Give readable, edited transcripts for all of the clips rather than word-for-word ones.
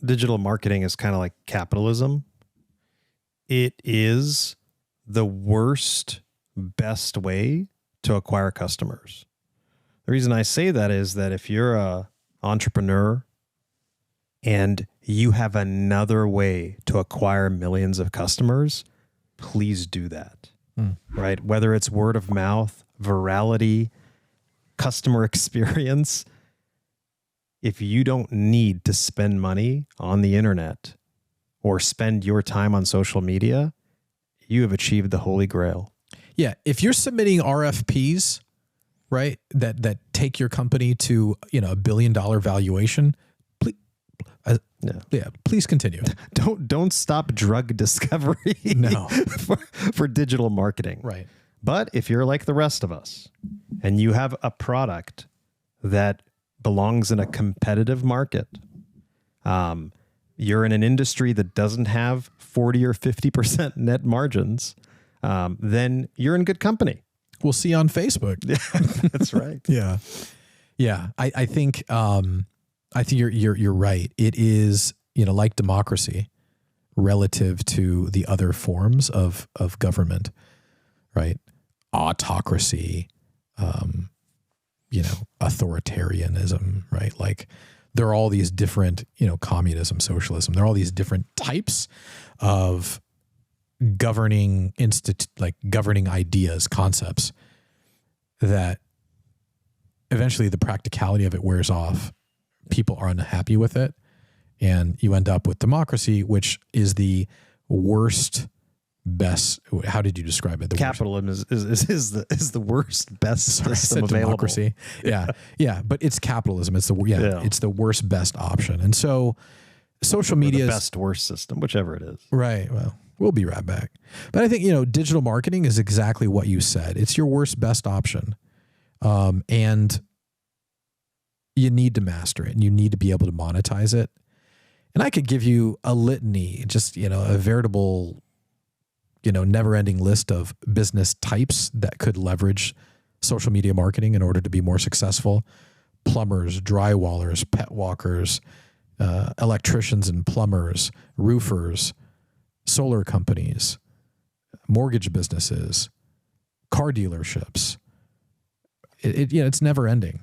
digital marketing is kind of like capitalism. It is the worst, best way to acquire customers. The reason I say that is that if you're a entrepreneur and you have another way to acquire millions of customers, please do that. Right? Whether it's word of mouth, virality, customer experience, if you don't need to spend money on the internet or spend your time on social media, you have achieved the holy grail. Yeah. If you're submitting RFPs, right, that take your company to, $1 billion valuation, please continue. Don't stop drug discovery No. for digital marketing. Right. But if you're like the rest of us and you have a product that belongs in a competitive market, you're in an industry that doesn't have 40 or 50% net margins, then you're in good company. We'll see you on Facebook. That's right. Yeah. Yeah. I think you're right. It is, like democracy relative to the other forms of government, right? Autocracy, authoritarianism, right? Like there are all these different, communism, socialism, there are all these different types of governing governing ideas, concepts that eventually the practicality of it wears off. People are unhappy with it. And you end up with democracy, which is the worst, best. How did you describe it? Capitalism is the worst, best system available. Democracy. Yeah. Yeah. But it's capitalism. It's it's the worst, best option. And so social media is the best, worst system, whichever it is. Right. Well, we'll be right back. But I think, digital marketing is exactly what you said. It's your worst, best option. And you need to master it and you need to be able to monetize it. And I could give you a litany, just, a veritable, never-ending list of business types that could leverage social media marketing in order to be more successful. Plumbers, drywallers, pet walkers, electricians and plumbers, roofers, solar companies, mortgage businesses, car dealerships. It's never ending.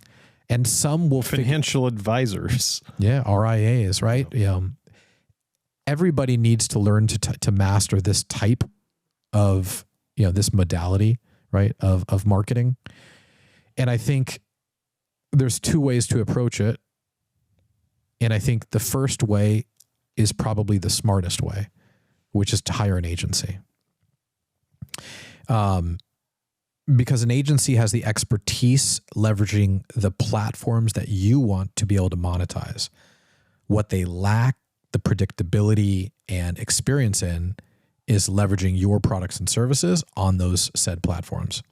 And some will financial advisors. Yeah. RIAs, right? Everybody needs to learn to master this type of, this modality, right? Of marketing. And I think there's two ways to approach it. And I think the first way is probably the smartest way, which is to hire an agency. Because an agency has the expertise leveraging the platforms that you want to be able to monetize. What they lack the predictability and experience in is leveraging your products and services on those said platforms.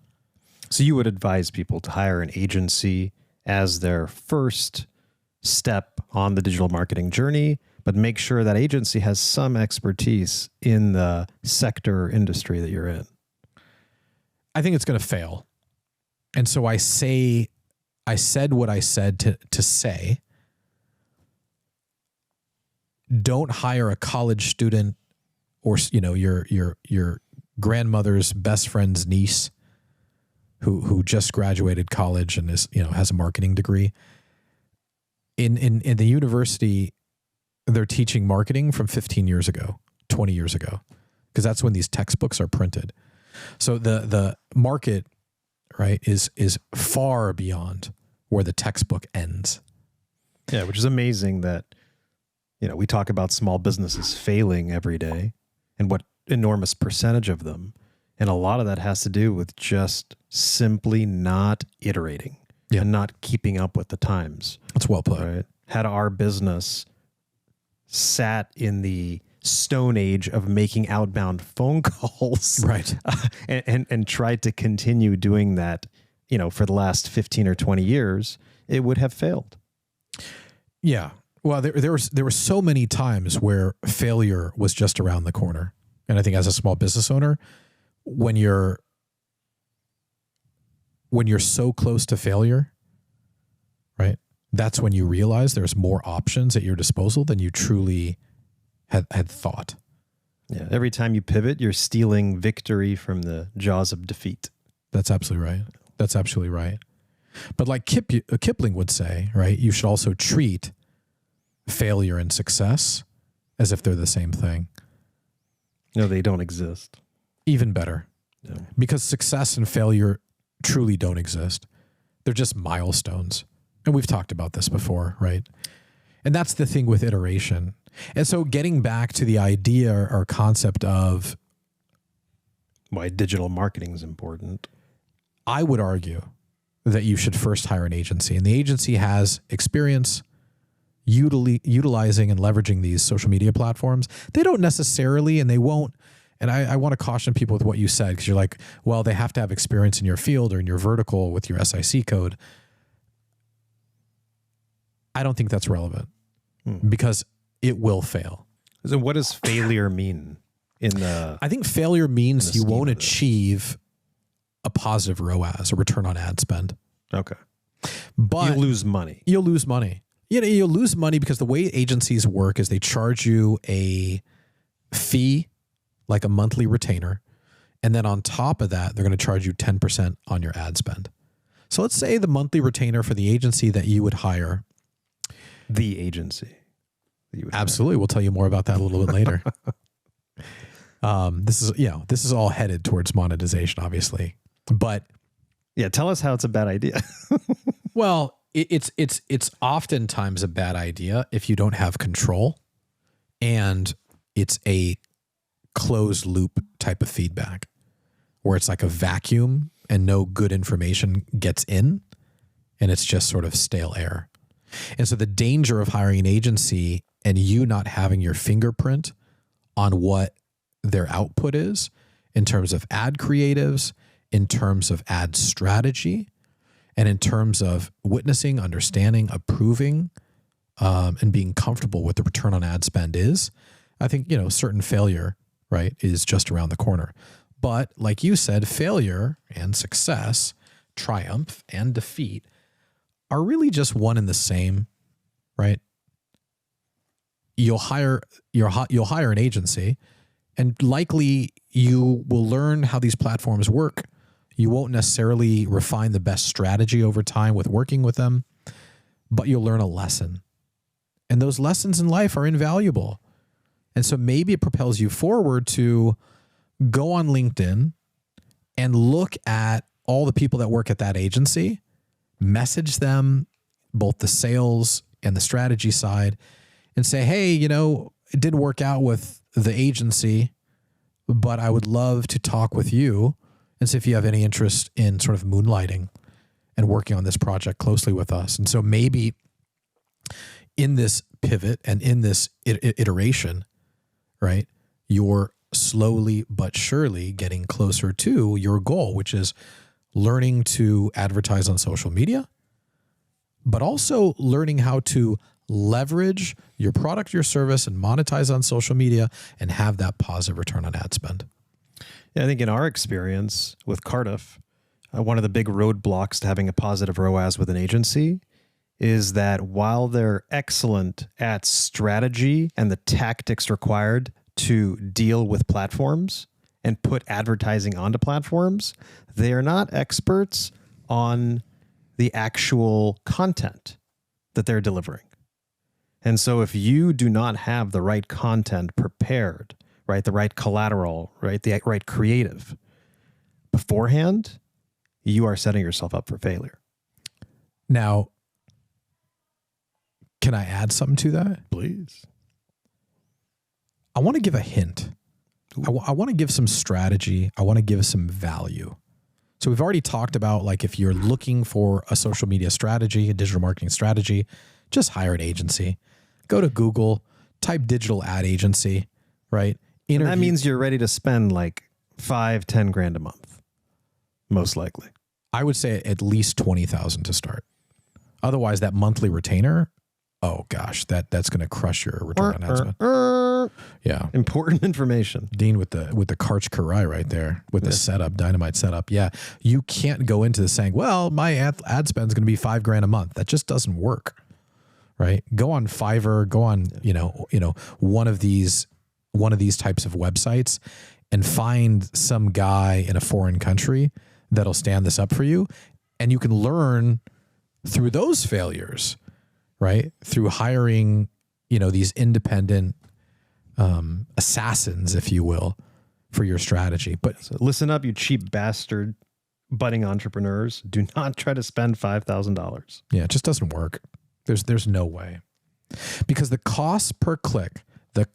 So you would advise people to hire an agency as their first step on the digital marketing journey, but make sure that agency has some expertise in the sector or industry that you're in. I think it's going to fail. And so I said what I said to say. Don't hire a college student or, your grandmother's best friend's niece who just graduated college and is, has a marketing degree. In the university, they're teaching marketing from 15 years ago, 20 years ago, because that's when these textbooks are printed. So the market, right, is far beyond where the textbook ends. Yeah, which is amazing that, we talk about small businesses failing every day and what enormous percentage of them. And a lot of that has to do with just simply not iterating and not keeping up with the times. That's well put. Right? Had our business sat in the stone age of making outbound phone calls, right, and tried to continue doing that, for the last 15 or 20 years, it would have failed. Yeah. Well, there were so many times where failure was just around the corner. And I think as a small business owner, when you're so close to failure, right? that's when you realize there's more options at your disposal than you truly had thought. Yeah. Every time you pivot, you're stealing victory from the jaws of defeat. That's absolutely right. That's absolutely right. But like Kipling would say, right, you should also treat failure and success as if they're the same thing. No, they don't exist. Even better. Yeah. Because success and failure truly don't exist. They're just milestones. And we've talked about this before, right? And that's the thing with iteration. And so getting back to the idea or concept of why digital marketing is important, I would argue that you should first hire an agency. And the agency has experience utilizing and leveraging these social media platforms. They don't necessarily, and they won't. And I want to caution people with what you said, because you're like, well, they have to have experience in your field or in your vertical with your SIC code. I don't think that's relevant because it will fail. So what does failure mean I think failure means you won't achieve a positive ROAS, a return on ad spend. Okay. But you'll lose money. You'll lose money. You'll lose money because the way agencies work is they charge you a fee, like a monthly retainer. And then on top of that, they're going to charge you 10% on your ad spend. So let's say the monthly retainer for the agency that you would hire. The agency. Absolutely. We'll tell you more about that a little bit later. This is all headed towards monetization, obviously. But yeah, tell us how it's a bad idea. Well, it's oftentimes a bad idea if you don't have control, and it's a closed loop type of feedback where it's like a vacuum and no good information gets in, and it's just sort of stale air. And so the danger of hiring an agency and you not having your fingerprint on what their output is in terms of ad creatives, in terms of ad strategy, and in terms of witnessing, understanding, approving, and being comfortable with the return on ad spend is, I think, certain failure, right, is just around the corner. But like you said, failure and success, triumph and defeat are really just one and the same, right? You'll hire an agency, and likely you will learn how these platforms work. You won't necessarily refine the best strategy over time with working with them, but you'll learn a lesson. And those lessons in life are invaluable. And so maybe it propels you forward to go on LinkedIn and look at all the people that work at that agency, message them, both the sales and the strategy side, and say, hey, it didn't work out with the agency, but I would love to talk with you and see if you have any interest in sort of moonlighting and working on this project closely with us. And so maybe in this pivot and in this iteration, right, you're slowly but surely getting closer to your goal, which is learning to advertise on social media, but also learning how to leverage your product, your service, and monetize on social media and have that positive return on ad spend. Yeah, I think in our experience with Cardiff, one of the big roadblocks to having a positive ROAS with an agency is that while they're excellent at strategy and the tactics required to deal with platforms and put advertising onto platforms, they are not experts on the actual content that they're delivering. And so if you do not have the right content prepared, right, the right collateral, right, the right creative beforehand, you are setting yourself up for failure. Now, can I add something to that? Please. I want to give a hint. I want to give some strategy. I want to give some value. So we've already talked about, like, if you're looking for a social media strategy, a digital marketing strategy, just hire an agency. Go to Google, type digital ad agency, right? And that means you're ready to spend like $5-10 grand a month, most likely. I would say at least 20,000 to start. Otherwise, that monthly retainer, oh gosh, that's going to crush your return on ad spend. Yeah, important information. Dean with the Karch Karai right there with the setup, dynamite setup. Yeah, you can't go into this saying, well, my ad spend is going to be $5 grand a month. That just doesn't work. right? Go on Fiverr, go on, one of these types of websites and find some guy in a foreign country that'll stand this up for you. And you can learn through those failures, right? Through hiring, these independent assassins, if you will, for your strategy. But so listen up, you cheap bastard budding entrepreneurs. Do not try to spend $5,000. Yeah, it just doesn't work. There's no way. Because the cost per click, let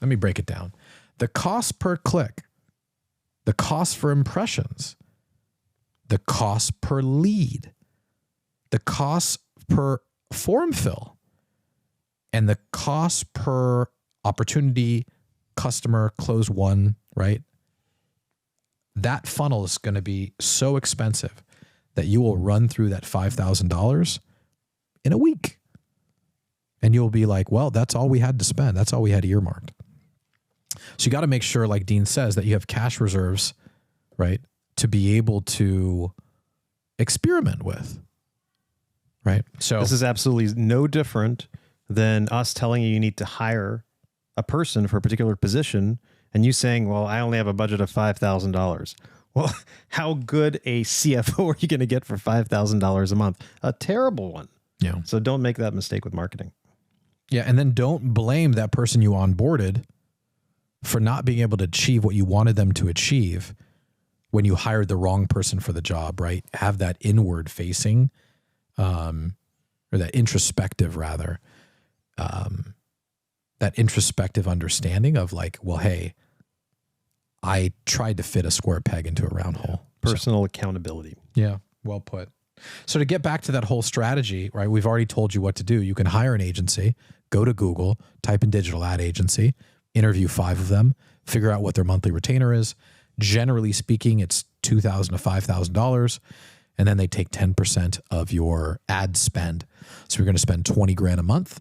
me break it down. The cost per click, the cost for impressions, the cost per lead, the cost per form fill, and the cost per opportunity customer close one, right? That funnel is going to be so expensive that you will run through that $5,000 in a week. And you'll be like, well, that's all we had to spend. That's all we had earmarked. So you got to make sure, like Dean says, that you have cash reserves, right, to be able to experiment with, right? So this is absolutely no different than us telling you need to hire a person for a particular position and you saying, well, I only have a budget of $5,000. Well, how good a CFO are you going to get for $5,000 a month? A terrible one. Yeah. So don't make that mistake with marketing. Yeah. And then don't blame that person you onboarded for not being able to achieve what you wanted them to achieve when you hired the wrong person for the job, right? Have that inward facing, or that introspective rather, that introspective understanding of like, well, hey, I tried to fit a square peg into a round hole. Personal accountability. Yeah. Well put. So to get back to that whole strategy, right? We've already told you what to do. You can hire an agency, go to Google, type in digital ad agency, interview 5 of them, figure out what their monthly retainer is. Generally speaking, it's $2,000 to $5,000. And then they take 10% of your ad spend. So you're going to spend 20 grand a month,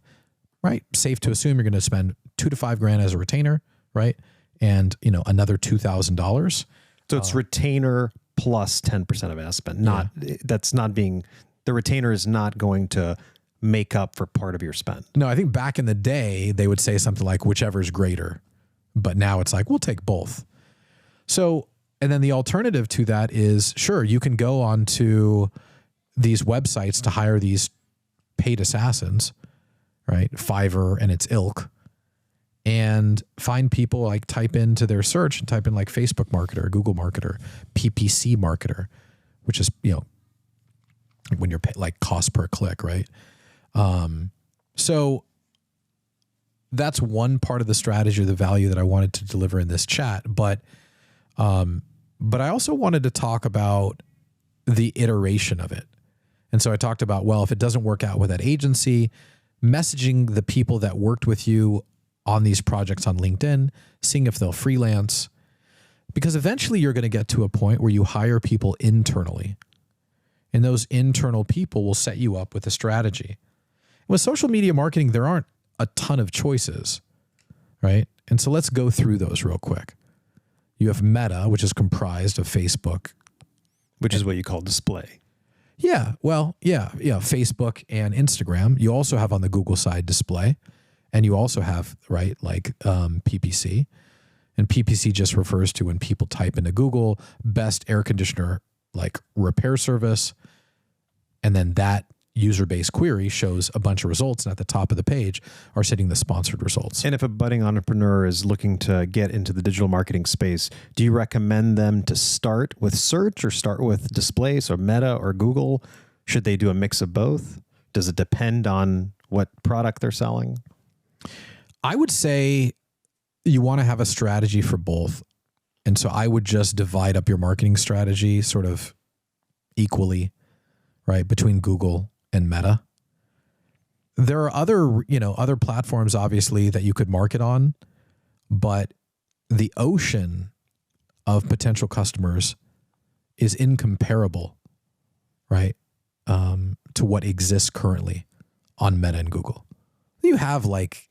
right? Safe to assume you're going to spend $2 to $5 grand as a retainer, right? And, another $2,000. So it's retainer plus 10% of ad spend. The retainer is not going to make up for part of your spend. No, I think back in the day, they would say something like whichever is greater. But now it's like, we'll take both. So, and then the alternative to that is, sure, you can go onto these websites to hire these paid assassins, right? Fiverr and its ilk, and find people, like type into their search and type in like Facebook marketer, Google marketer, PPC marketer, which is, when you're like cost per click, right? So that's one part of the strategy or the value that I wanted to deliver in this chat. But I also wanted to talk about the iteration of it. And so I talked about, well, if it doesn't work out with that agency, messaging the people that worked with you on these projects on LinkedIn, seeing if they'll freelance, because eventually you're going to get to a point where you hire people internally, and those internal people will set you up with a strategy. With social media marketing, there aren't a ton of choices, right? And so let's go through those real quick. You have Meta, which is comprised of Facebook, which is what you call display. Yeah. Well, yeah. Facebook and Instagram. You also have on the Google side display, and you also have, right, like PPC. And PPC just refers to when people type into Google best air conditioner like repair service, and then that user-based query shows a bunch of results, and at the top of the page are sitting the sponsored results. And if a budding entrepreneur is looking to get into the digital marketing space, do you recommend them to start with search or start with display, so Meta or Google? Should they do a mix of both? Does it depend on what product they're selling? I would say you want to have a strategy for both. And so I would just divide up your marketing strategy sort of equally, right, between Google and Meta. There are other platforms obviously that you could market on, but the ocean of potential customers is incomparable, right, to what exists currently on Meta and Google. You have like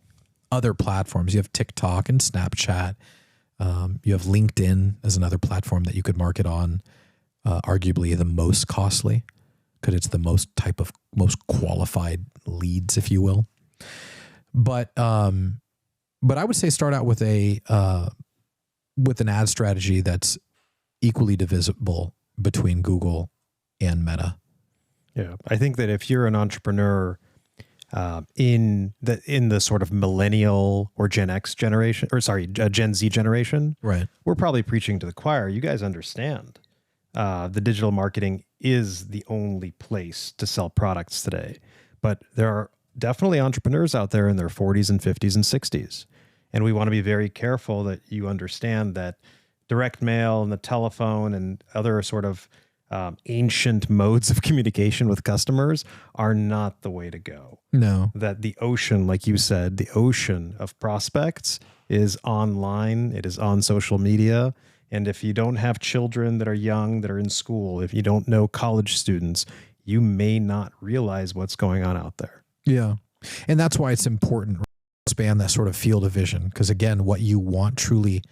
other platforms. You have TikTok and Snapchat. You have LinkedIn as another platform that you could market on, arguably the most costly, because it's the most qualified leads, if you will. But I would say start out with an ad strategy that's equally divisible between Google and Meta. Yeah, I think that if you're an entrepreneur in the sort of millennial or Gen X generation, or sorry, Gen Z generation, right? We're probably preaching to the choir. You guys understand the digital marketing is the only place to sell products today, but there are definitely entrepreneurs out there in their 40s and 50s and 60s, and we want to be very careful that you understand that direct mail and the telephone and other sort of ancient modes of communication with customers are not the way to go. No. That the ocean, like you said, the ocean of prospects is online. It is on social media. And if you don't have children that are young, that are in school, if you don't know college students, you may not realize what's going on out there. Yeah. And that's why it's important to expand that sort of field of vision. Because again, what you want truly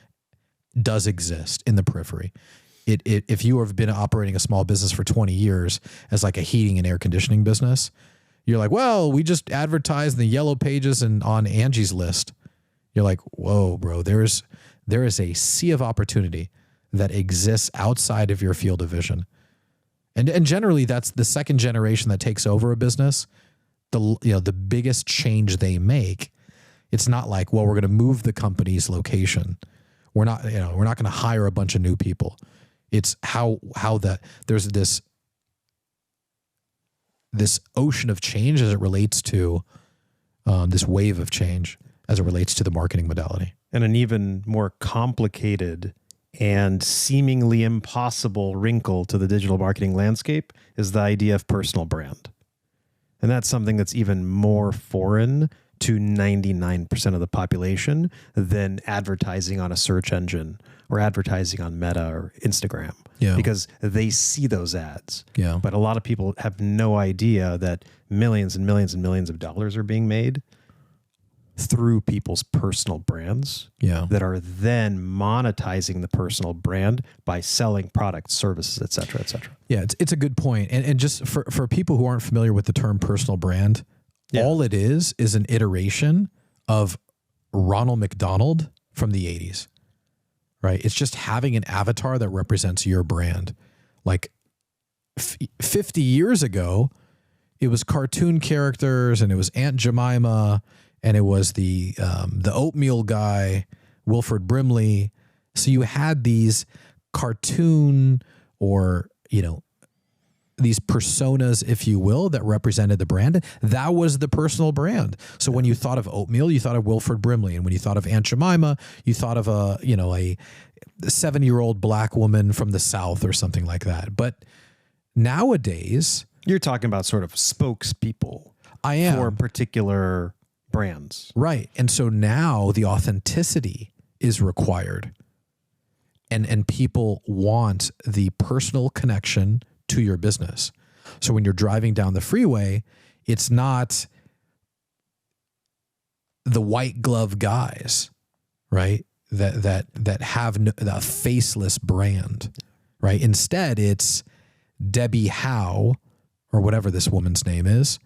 does exist in the periphery. If you have been operating a small business for 20 years as like a heating and air conditioning business, you're like, well, we just advertise in the yellow pages and on Angie's list. You're like, whoa, bro, there is a sea of opportunity that exists outside of your field of vision. And generally that's the second generation that takes over a business. The biggest change they make, it's not like, well, we're going to move the company's location. We're not going to hire a bunch of new people. It's how there's this ocean of change as it relates to this wave of change as it relates to the marketing modality. And an even more complicated and seemingly impossible wrinkle to the digital marketing landscape is the idea of personal brand. And that's something that's even more foreign to 99% of the population than advertising on a search engine or advertising on Meta or Instagram. Yeah. Because they see those ads. Yeah. But a lot of people have no idea that millions and millions and millions of dollars are being made through people's personal brands that are then monetizing the personal brand by selling products, services, et cetera, et cetera. Yeah, it's a good point. And just for people who aren't familiar with the term personal brand, all it is an iteration of Ronald McDonald from the 80s, right? It's just having an avatar that represents your brand. Like 50 years ago, it was cartoon characters and it was Aunt Jemima and it was the oatmeal guy, Wilford Brimley. So you had these cartoon or, these personas, if you will, that represented the brand. That was the personal brand. So when you thought of oatmeal, you thought of Wilford Brimley. And when you thought of Aunt Jemima, you thought of a 7-year-old black woman from the South or something like that. But nowadays, you're talking about sort of spokespeople for particular brands. Right. And so now the authenticity is required. And people want the personal connection to your business. So when you're driving down the freeway, it's not the white glove guys, right? That have a faceless brand, right? Instead, it's Debbie Howe or whatever this woman's name is,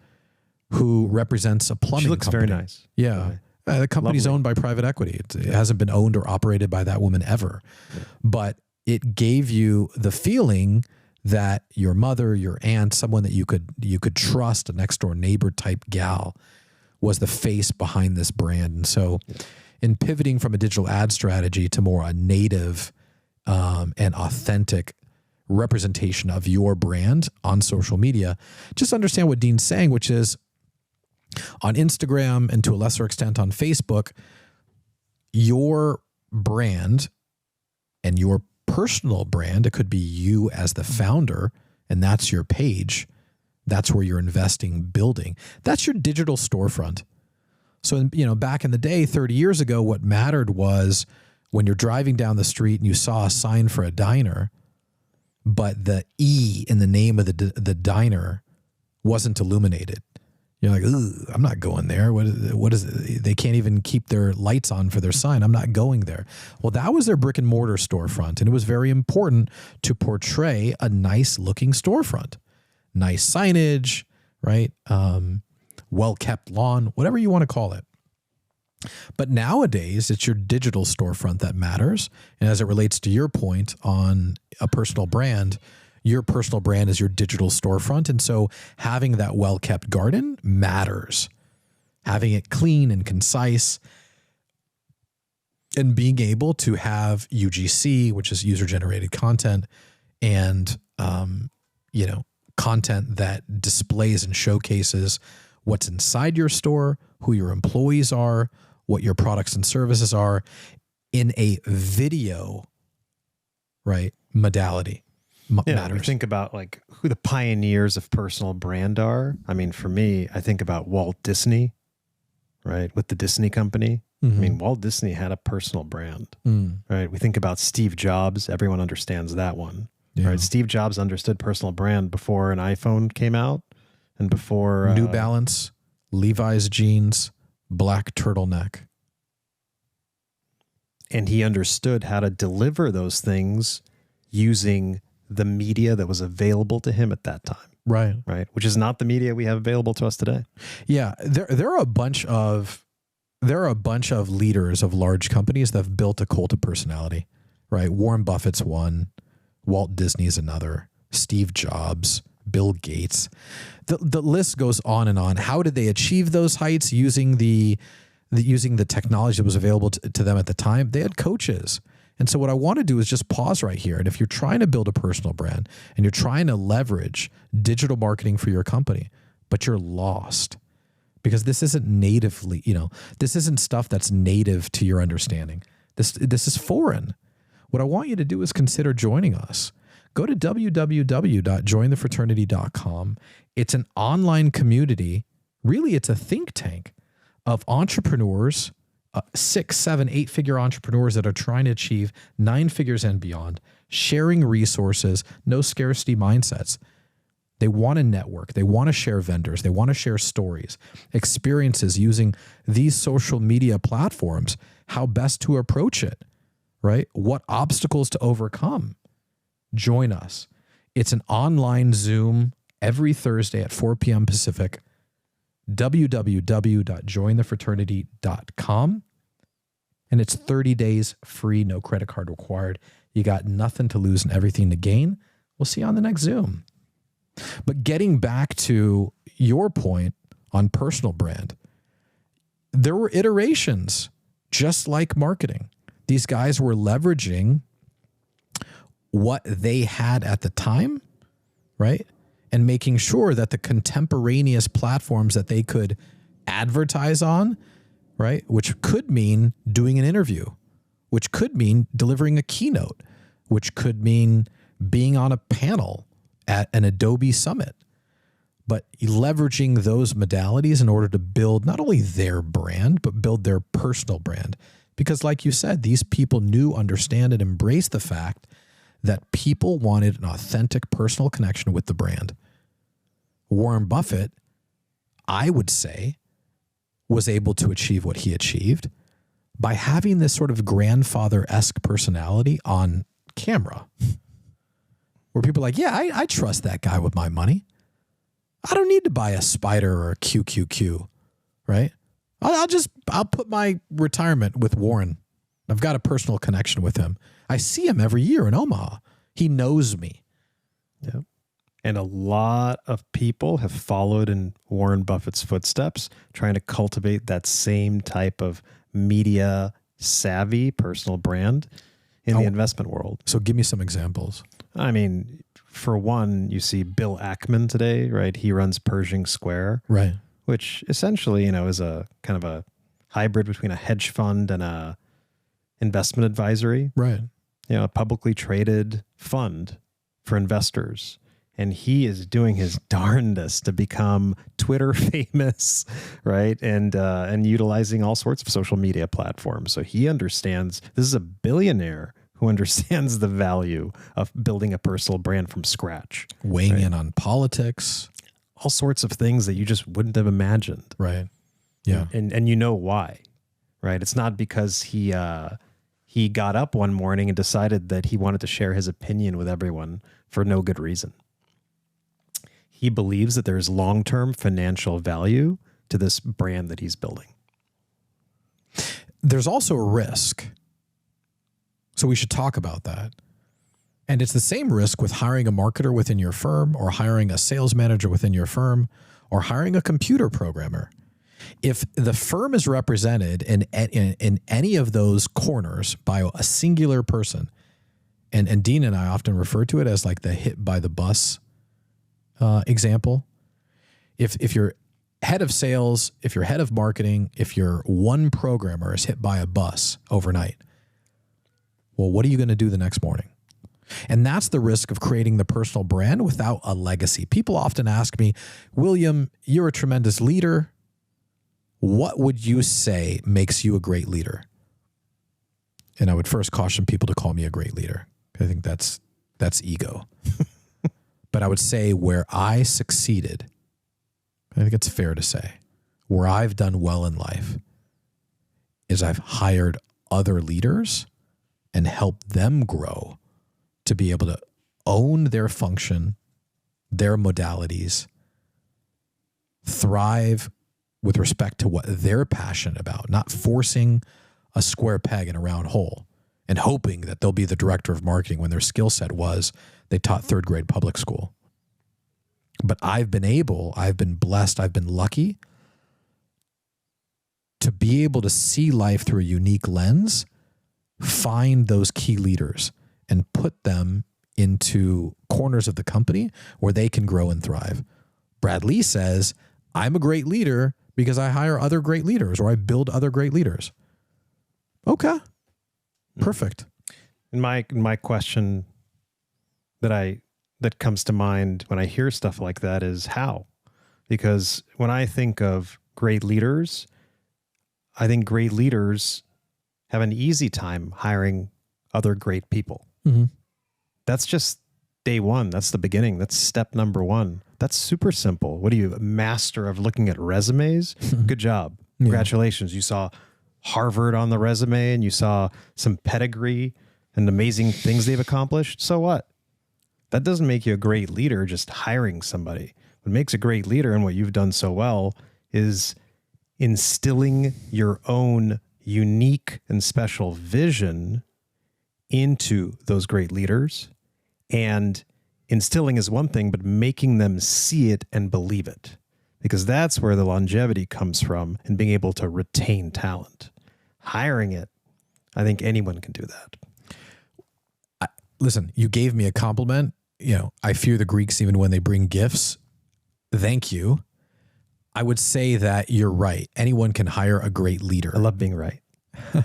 who represents a plumbing company. She looks very nice. Yeah. The company's owned by private equity. It hasn't been owned or operated by that woman ever. Yeah. But it gave you the feeling that your mother, your aunt, someone that you could trust, a next door neighbor type gal, was the face behind this brand. And so in pivoting from a digital ad strategy to more a native and authentic representation of your brand on social media, just understand what Dean's saying, which is on Instagram and to a lesser extent on Facebook, your brand and your personal brand, it could be you as the founder, and that's your page. That's where you're investing, building. That's your digital storefront. So, back in the day, 30 years ago, what mattered was when you're driving down the street and you saw a sign for a diner, but the E in the name of the diner wasn't illuminated. You're like, ooh, I'm not going there. What is it? They can't even keep their lights on for their sign. I'm not going there. Well, that was their brick and mortar storefront. And it was very important to portray a nice looking storefront. nice signage, right? Well-kept lawn, whatever you want to call it. But nowadays, it's your digital storefront that matters. And as it relates to your point on a personal brand, your personal brand is your digital storefront. And so having that well-kept garden matters. Having it clean and concise, and being able to have UGC, which is user-generated content, and content that displays and showcases what's inside your store, who your employees are, what your products and services are in a video, right, modality. Matters. We think about like who the pioneers of personal brand are. I mean, for me, I think about Walt Disney, right, with the Disney company. Mm-hmm. I mean, Walt Disney had a personal brand, right? We think about Steve Jobs. Everyone understands that one, right? Steve Jobs understood personal brand before an iPhone came out and before New Balance, Levi's jeans, black turtleneck. And he understood how to deliver those things using the media that was available to him at that time. Right. Right. Which is not the media we have available to us today. Yeah. There are a bunch of leaders of large companies that have built a cult of personality, right? Warren Buffett's one, Walt Disney's another, Steve Jobs, Bill Gates. The list goes on and on. How did they achieve those heights using the technology that was available to them at the time? They had coaches. And so what I want to do is just pause right here. And if you're trying to build a personal brand and you're trying to leverage digital marketing for your company, but you're lost because this isn't natively, this isn't stuff that's native to your understanding. This is foreign. What I want you to do is consider joining us. Go to www.jointhefraternity.com. It's an online community. Really, it's a think tank of entrepreneurs, 6, 7, 8-figure entrepreneurs that are trying to achieve 9 figures and beyond, sharing resources, no scarcity mindsets. They want to network. They want to share vendors. They want to share stories, experiences using these social media platforms, how best to approach it, right? What obstacles to overcome. Join us. It's an online Zoom every Thursday at 4 p.m. Pacific. www.jointhefraternity.com. And it's 30 days free, no credit card required. You got nothing to lose and everything to gain. We'll see you on the next Zoom. But getting back to your point on personal brand, there were iterations, just like marketing. These guys were leveraging what they had at the time, right? And making sure that the contemporaneous platforms that they could advertise on, right? Which could mean doing an interview, which could mean delivering a keynote, which could mean being on a panel at an Adobe Summit, but leveraging those modalities in order to build not only their brand, but build their personal brand. Because like you said, these people knew, understand, and embrace the fact that people wanted an authentic personal connection with the brand. Warren Buffett, I would say, was able to achieve what he achieved by having this sort of grandfather-esque personality on camera, where people are like, yeah, I trust that guy with my money. I don't need to buy a Spider or a QQQ, right? I'll put my retirement with Warren. I've got a personal connection with him. I see him every year in Omaha. He knows me. Yep. And a lot of people have followed in Warren Buffett's footsteps, trying to cultivate that same type of media savvy personal brand in the investment world. So give me some examples. I mean, for one, you see Bill Ackman today, right? He runs Pershing Square, right? Which essentially, is a kind of a hybrid between a hedge fund and a investment advisory, right? A publicly traded fund for investors. And he is doing his darndest to become Twitter famous, right? And utilizing all sorts of social media platforms. So he understands, this is a billionaire who understands the value of building a personal brand from scratch. Weighing in on politics. All sorts of things that you just wouldn't have imagined. Right. Yeah. And you know why, right? It's not because he got up one morning and decided that he wanted to share his opinion with everyone for no good reason. he believes that there's long-term financial value to this brand that he's building. There's also a risk. So we should talk about that. And it's the same risk with hiring a marketer within your firm, or hiring a sales manager within your firm, or hiring a computer programmer. If the firm is represented in any of those corners by a singular person, and Dean and I often refer to it as like the hit by the bus example. If you're head of sales, if you're head of marketing, if your one programmer is hit by a bus overnight, well, what are you going to do the next morning? And that's the risk of creating the personal brand without a legacy. People often ask me, William, you're a tremendous leader. What would you say makes you a great leader? And I would first caution people to call me a great leader. I think that's ego. But I would say where I succeeded, I think it's fair to say, where I've done well in life is I've hired other leaders and helped them grow to be able to own their function, their modalities, thrive with respect to what they're passionate about, not forcing a square peg in a round hole and hoping that they'll be the director of marketing when their skill set was they taught third grade public school. But I've been blessed, I've been lucky to be able to see life through a unique lens, find those key leaders and put them into corners of the company where they can grow and thrive. Brad Lee says, I'm a great leader because I hire other great leaders, or I build other great leaders. Okay. Perfect. And my question that comes to mind when I hear stuff like that is how? Because when I think of great leaders, I think great leaders have an easy time hiring other great people. Mm-hmm. That's just day one. That's the beginning. That's step number one. That's super simple. What are you, a master of looking at resumes? Good job. Congratulations. You saw Harvard on the resume and you saw some pedigree and amazing things they've accomplished. So what? That doesn't make you a great leader just hiring somebody. What makes a great leader, and what you've done so well, is instilling your own unique and special vision into those great leaders. And instilling is one thing, but making them see it and believe it, because that's where the longevity comes from, and being able to retain talent. Hiring it, I think anyone can do that. Listen, you gave me a compliment. I fear the Greeks even when they bring gifts. Thank you. I would say that you're right. Anyone can hire a great leader. I love being right. You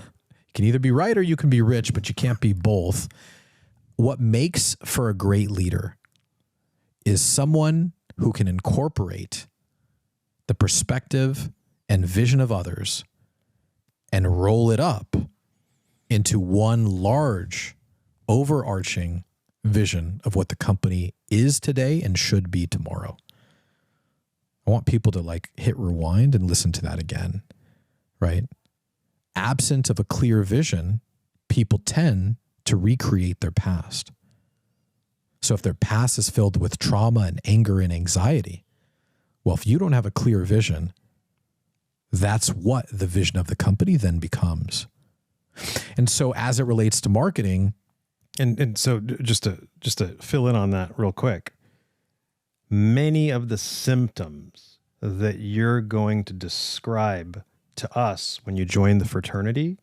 can either be right or you can be rich, but you can't be both. What makes for a great leader is someone who can incorporate the perspective and vision of others and roll it up into one large, overarching vision of what the company is today and should be tomorrow. I want people to hit rewind and listen to that again, right? Absent of a clear vision, people tend to recreate their past. So if their past is filled with trauma and anger and anxiety, well, if you don't have a clear vision, that's what the vision of the company then becomes. And so as it relates to marketing, and so just to fill in on that real quick, many of the symptoms that you're going to describe to us when you join the fraternity,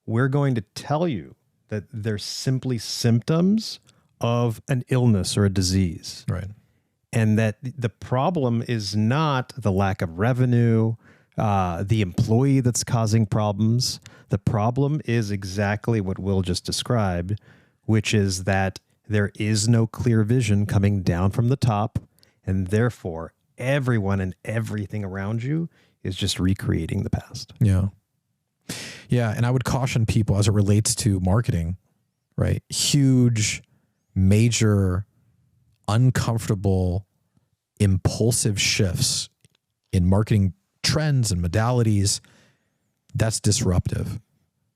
we're going to tell you that they're simply symptoms of an illness or a disease. right? And that the problem is not the lack of revenue, the employee that's causing problems. The problem is exactly what Will just described, which is that there is no clear vision coming down from the top, and therefore everyone and everything around you is just recreating the past. Yeah. Yeah. And I would caution people as it relates to marketing, right? Huge, major, uncomfortable, impulsive shifts in marketing trends and modalities. That's disruptive.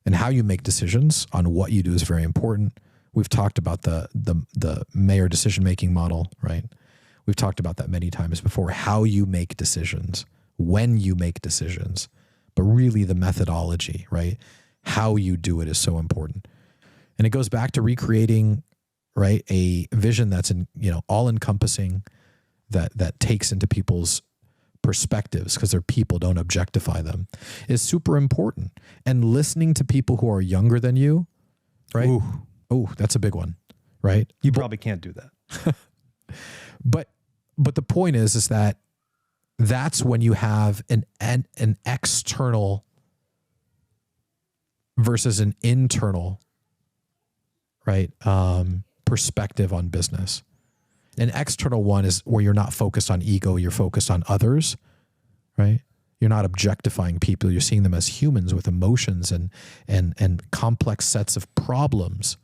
And how you make decisions on what you do is very important. We've talked about the mayor decision-making model, right? We've talked about that many times before, how you make decisions, when you make decisions, but really the methodology, right? How you do it is so important. And it goes back to recreating, right, a vision that's all encompassing, that takes into people's perspectives, because they're people, don't objectify them, is super important. And listening to people who are younger than you, right? Oh, that's a big one, right? You probably can't do that. But the point is that that's when you have an external versus an internal, right, perspective on business. An external one is where you're not focused on ego, you're focused on others, right? You're not objectifying people. You're seeing them as humans with emotions and complex sets of problems,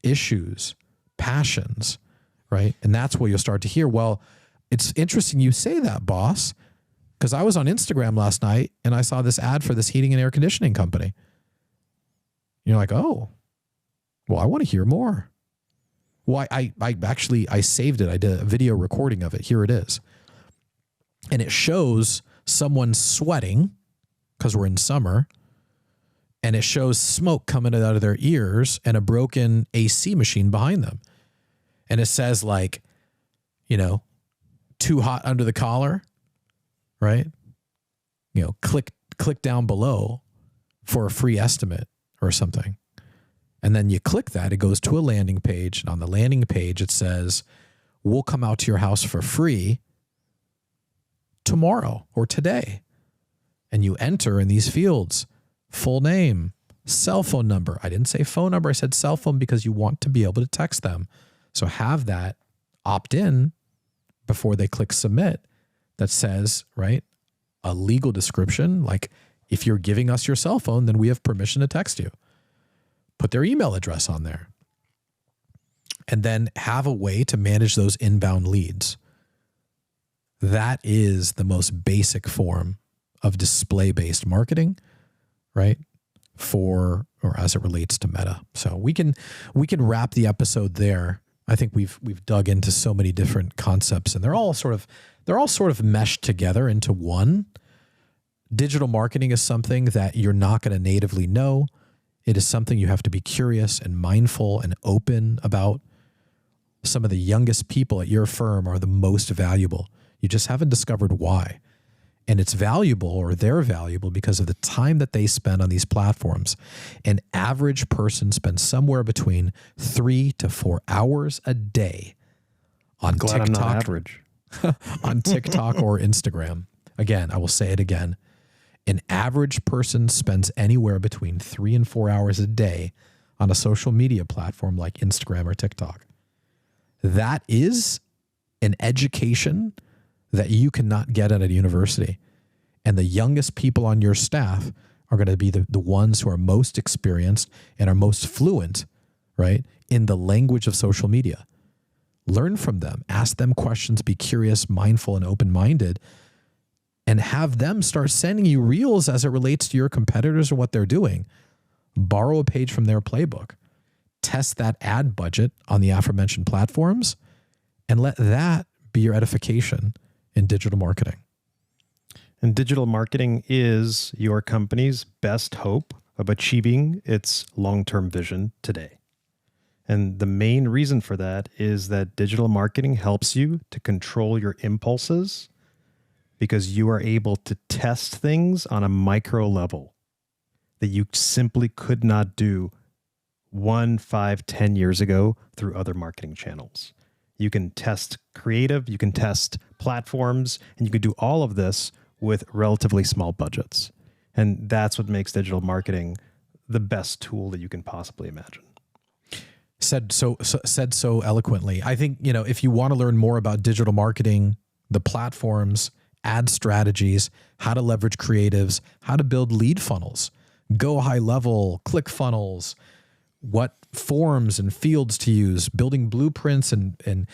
issues, passions, right? And that's where you'll start to hear, well, it's interesting you say that, boss, because I was on Instagram last night and I saw this ad for this heating and air conditioning company. You're like, oh, well, I want to hear more. Well, I saved it. I did a video recording of it. Here it is. And it shows someone sweating because we're in summer, and it shows smoke coming out of their ears and a broken AC machine behind them. And it says, like, too hot under the collar, right? Click down below for a free estimate or something. And then you click that, it goes to a landing page. And on the landing page, it says, we'll come out to your house for free tomorrow or today. And you enter in these fields, full name, cell phone number. I didn't say phone number. I said cell phone because you want to be able to text them. So have that opt in before they click submit that says, right, a legal description. Like, if you're giving us your cell phone, then we have permission to text you. Put their email address on there. And then have a way to manage those inbound leads. That is the most basic form of display-based marketing, right? Or as it relates to Meta. So we can wrap the episode there. I think we've dug into so many different concepts, and they're all sort of meshed together into one. Digital marketing is something that you're not going to natively know. It is something you have to be curious and mindful and open about. Some of the youngest people at your firm are the most valuable. You just haven't discovered why. And it's valuable, or they're valuable, because of the time that they spend on these platforms. An average person spends somewhere between 3 to 4 hours a day on Glad TikTok. I'm not average. On TikTok or Instagram. Again, I will say it again. An average person spends anywhere between 3 and 4 hours a day on a social media platform like Instagram or TikTok. That is an education that you cannot get at a university. And the youngest people on your staff are going to be the ones who are most experienced and are most fluent, right, in the language of social media. Learn from them. Ask them questions. Be curious, mindful, and open-minded. And have them start sending you reels as it relates to your competitors or what they're doing. Borrow a page from their playbook. Test that ad budget on the aforementioned platforms, and let that be your edification in digital marketing. And digital marketing is your company's best hope of achieving its long-term vision today. And the main reason for that is that digital marketing helps you to control your impulses, because you are able to test things on a micro level that you simply could not do 1, 5, 10 years ago through other marketing channels. You can test creative, you can test platforms, and you can do all of this with relatively small budgets. And that's what makes digital marketing the best tool that you can possibly imagine. Said so eloquently. I think, if you want to learn more about digital marketing, the platforms, ad strategies, how to leverage creatives, how to build lead funnels, go high level, click funnels, what forms and fields to use, building blueprints and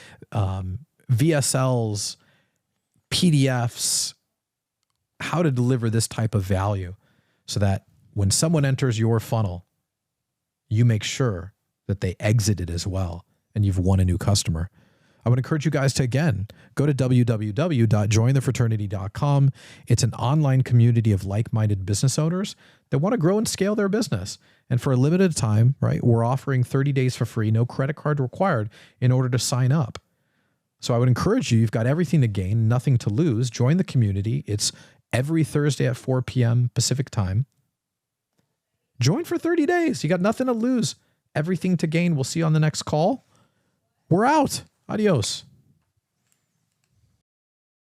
VSLs, PDFs, how to deliver this type of value so that when someone enters your funnel, you make sure that they exit it as well and you've won a new customer. I would encourage you guys to, again, go to www.jointhefraternity.com. It's an online community of like-minded business owners that want to grow and scale their business. And for a limited time, right, we're offering 30 days for free, no credit card required in order to sign up. So I would encourage you, you've got everything to gain, nothing to lose. Join the community. It's every Thursday at 4 p.m. Pacific time. Join for 30 days. You got nothing to lose, everything to gain. We'll see you on the next call. We're out. Adios.